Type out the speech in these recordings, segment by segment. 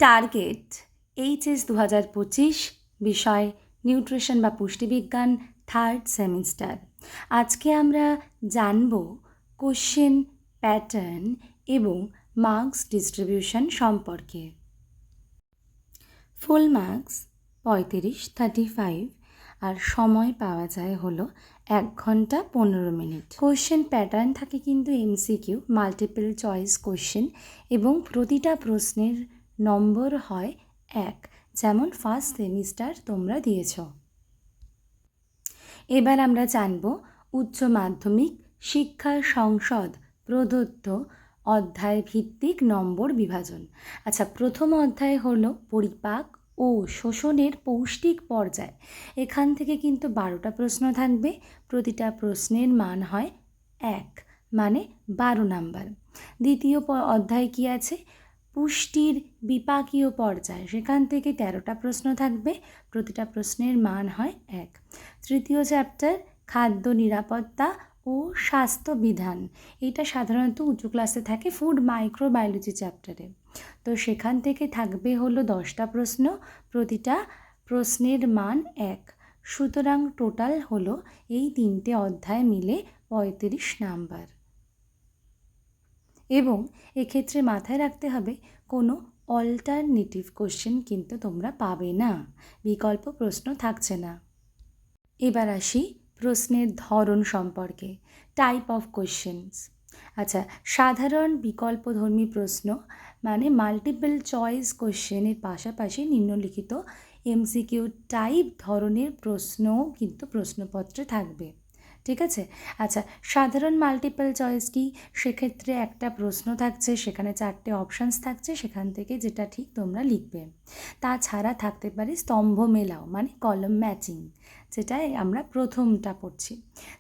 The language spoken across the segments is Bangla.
টার্গেট এইচএস 2025, বিষয় নিউট্রিশন বা পুষ্টিবিজ্ঞান, থার্ড সেমিস্টার। আজকে আমরা জানব কোশ্চেন প্যাটার্ন এবং মার্কস ডিস্ট্রিবিউশন সম্পর্কে। ফুল মার্কস 35, 35 আর সময় পাওয়া যায় হলো 1 ঘন্টা 15 মিনিট। কোশ্চেন প্যাটার্ন থাকে কিন্তু এমসিকিউ, মাল্টিপল চয়েস কোশ্চেন, এবং প্রতিটা প্রশ্নের নম্বর হয় 1, যেমন ফার্স্ট সেমিস্টার তোমরা দিয়েছ। এবার আমরা জানব উচ্চ মাধ্যমিক শিক্ষা সংসদ প্রদত্ত অধ্যায় ভিত্তিক নম্বর বিভাজন। আচ্ছা, প্রথম অধ্যায় হলো পরিপাক ও শোষণের পৌষ্টিক পর্যায়। এখান থেকে কিন্তু 12টা প্রশ্ন থাকবে, প্রতিটা প্রশ্নের মান হয় 1, মানে 12 নাম্বার। দ্বিতীয় অধ্যায় কি আছে? পুষ্টির বিপাকীয় পর্যায়, সেখান থেকে 13টা প্রশ্ন থাকবে, প্রতিটা প্রশ্নের মান হয় 1। তৃতীয় চ্যাপ্টার খাদ্য নিরাপত্তা ও স্বাস্থ্যবিধান, এটা সাধারণত উঁচু ক্লাসে থাকে ফুড মাইক্রোবায়োলজি চ্যাপ্টারে। তো সেখান থেকে থাকবে হলো 10টা প্রশ্ন, প্রতিটা প্রশ্নের মান 1। সুতরাং টোটাল হলো এই 3টে অধ্যায় মিলে 35 নাম্বার। এবং এক্ষেত্রে মাথায় রাখতে হবে কোনো অল্টারনেটিভ কোশ্চেন কিন্তু তোমরা পাবে না, বিকল্প প্রশ্ন থাকছে না। এবার আসি প্রশ্নের ধরন সম্পর্কে, টাইপ অফ কোশ্চেন্স। আচ্ছা, সাধারণ বিকল্পধর্মী প্রশ্ন মানে মাল্টিপল চয়েস কোশ্চেনের পাশাপাশি নিম্নলিখিত এমসিকিউ টাইপ ধরনের প্রশ্নও কিন্তু প্রশ্নপত্রে থাকবে, ঠিক আছে? আচ্ছা, সাধারণ মাল্টিপল চয়েস কি? সেক্ষেত্রে একটা প্রশ্ন থাকছে, সেখানে 4টে অপশানস থাকছে, সেখান থেকে যেটা ঠিক তোমরা লিখবে। তাছাড়া থাকতে পারে স্তম্ভ মেলাও, মানে কলাম ম্যাচিং, যেটাই আমরা প্রথমটা পড়ছি।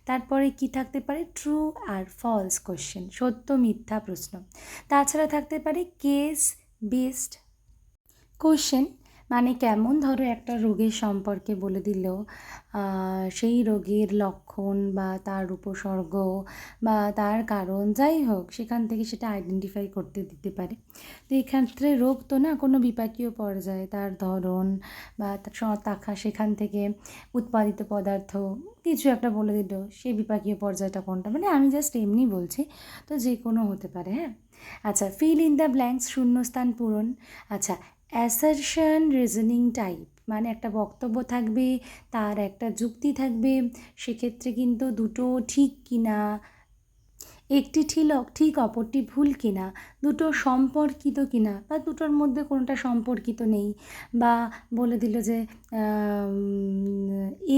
তারপরে কি থাকতে পারে? ট্রু আর ফলস কোশ্চেন, সত্য মিথ্যা প্রশ্ন। তাছাড়া থাকতে পারে কেস বেসড কোশ্চেন, মানে কেমন, ধরো একটা রোগের সম্পর্কে বলে দিল, সেই রোগের লক্ষণ বা তার উপসর্গ বা তার কারণ যাই হোক, সেখান থেকে সেটা আইডেন্টিফাই করতে দিতে পারে। তো এক্ষেত্রে রোগ তো না, কোনো বিপাকীয় পর্যায়ে তার ধরন বা তার সেখান থেকে উৎপাদিত পদার্থ কিছু একটা বলে দিল, সেই বিপাকীয় পর্যায়টা কোনটা, মানে আমি জাস্ট এমনি বলছি, তো যে কোনো হতে পারে। হ্যাঁ, আচ্ছা, ফিল ইন দ্য ব্ল্যাঙ্কস, শূন্যস্থান পূরণ। আচ্ছা, অ্যাসারশন রিজনিং টাইপ, মানে একটা বক্তব্য থাকবে, তার একটা যুক্তি থাকবে, সেক্ষেত্রে কিন্তু দুটো ঠিক কিনা, একটি ঠিক অপরটি ভুল কিনা, দুটো সম্পর্কিত কিনা, বা দুটোর মধ্যে কোনোটা সম্পর্কিত নেই, বা বলে দিল যে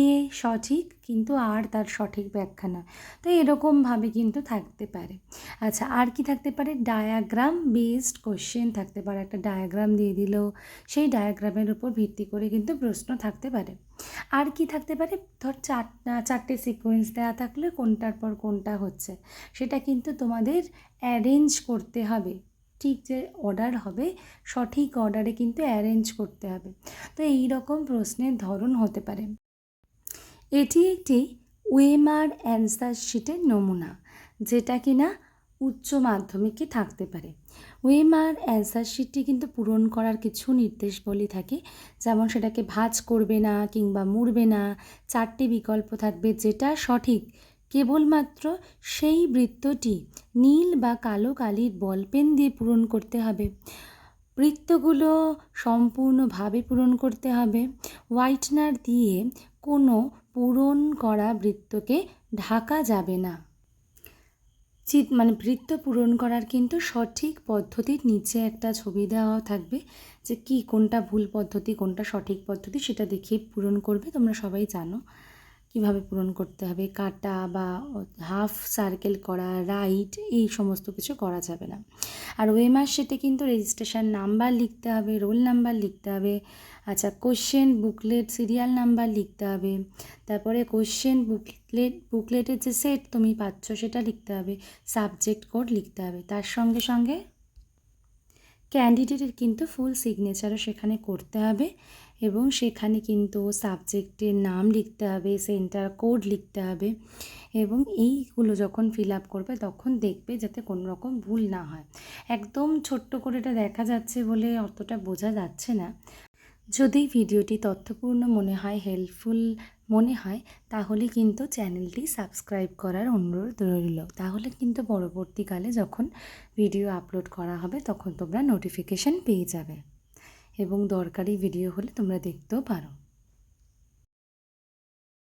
এ সঠিক কিন্তু আর তার সঠিক ব্যাখ্যা না। তো এরকমভাবে কিন্তু থাকতে পারে। আচ্ছা, আর কি থাকতে পারে? ডায়াগ্রাম বেসড কোশ্চেন থাকতে পারে, একটা ডায়াগ্রাম দিয়ে দিল, সেই ডায়াগ্রামের উপর ভিত্তি করে কিন্তু প্রশ্ন থাকতে পারে। আর কি থাকতে পারে? ধর 4টে সিকোয়েন্স দেওয়া থাকলে কোনটার পর কোনটা হচ্ছে, সেটা কিন্তু তোমাদের অ্যারেঞ্জ করতে হবে, ঠিক যে অর্ডার হবে সঠিক অর্ডারে কিন্তু অ্যারেঞ্জ করতে হবে। তো এই রকম প্রশ্নের ধরন হতে পারে। এটি একটি ওএমআর অ্যান্সার শিটের নমুনা, যেটা কিনা উচ্চ মাধ্যমিকে থাকতে পারে। ওএমআর অ্যান্সার শিটটি কিন্তু পূরণ করার কিছু নির্দেশাবলী থাকে, যেমন সেটাকে ভাঁজ করবে না কিংবা মুড়বে না, 4টে বিকল্প থাকবে, যেটা সঠিক কেবলমাত্র সেই বৃত্তটি নীল বা কালো কালির বলপেন দিয়ে পূরণ করতে হবে। বৃত্তগুলো সম্পূর্ণভাবে পূরণ করতে হবে। হোয়াইটনার দিয়ে কোনো পূরণ করা বৃত্তকে ঢাকা যাবে না। মানে বৃত্ত পূরণ করার কিন্তু সঠিক পদ্ধতির নিচে একটা ছবি দেওয়া থাকবে, যে কি কোনটা ভুল পদ্ধতি কোনটা সঠিক পদ্ধতি, সেটা দেখে পূরণ করবে। তোমরা সবাই জানো কিভাবে পূরণ করতে হবে, কাটা বা হাফ সার্কেল করা, রাইট, এই সমস্ত কিছু করা যাবে না। আর ওএমআর শিটে কিন্তু রেজিস্ট্রেশন নাম্বার লিখতে হবে, রোল নাম্বার লিখতে হবে। আচ্ছা, কোশ্চেন বুকলেট সিরিয়াল নাম্বার লিখতে হবে, তারপরে কোশ্চেন বুকলেটের যে সেট তুমি পাচ্ছ সেটা লিখতে হবে, সাবজেক্ট কোড লিখতে হবে, তার সঙ্গে সঙ্গে ক্যান্ডিডেটের কিন্তু ফুল সিগনেচারও সেখানে করতে হবে। এবং সেখানে কিন্তু সাবজেক্টের নাম লিখতে হবে, সেন্টার কোড লিখতে হবে এবং এইগুলো যখন ফিল আপ করবে তখন দেখবে যাতে কোনো রকম ভুল না হয়। একদম ছোট্ট করে এটা দেখা যাচ্ছে বলে অতটা বোঝা যাচ্ছে না। যদি ভিডিওটি তথ্যপূর্ণ মনে হয়, হেল্পফুল মনে হয়, তাহলে কিন্তু চ্যানেলটি সাবস্ক্রাইব করার অনুরোধ রইল। তাহলে কিন্তু পরবর্তীকালে যখন ভিডিও আপলোড করা হবে তখন তোমরা নোটিফিকেশান পেয়ে যাবে এবং দরকারি ভিডিও হলে তোমরা দেখতেও পারো।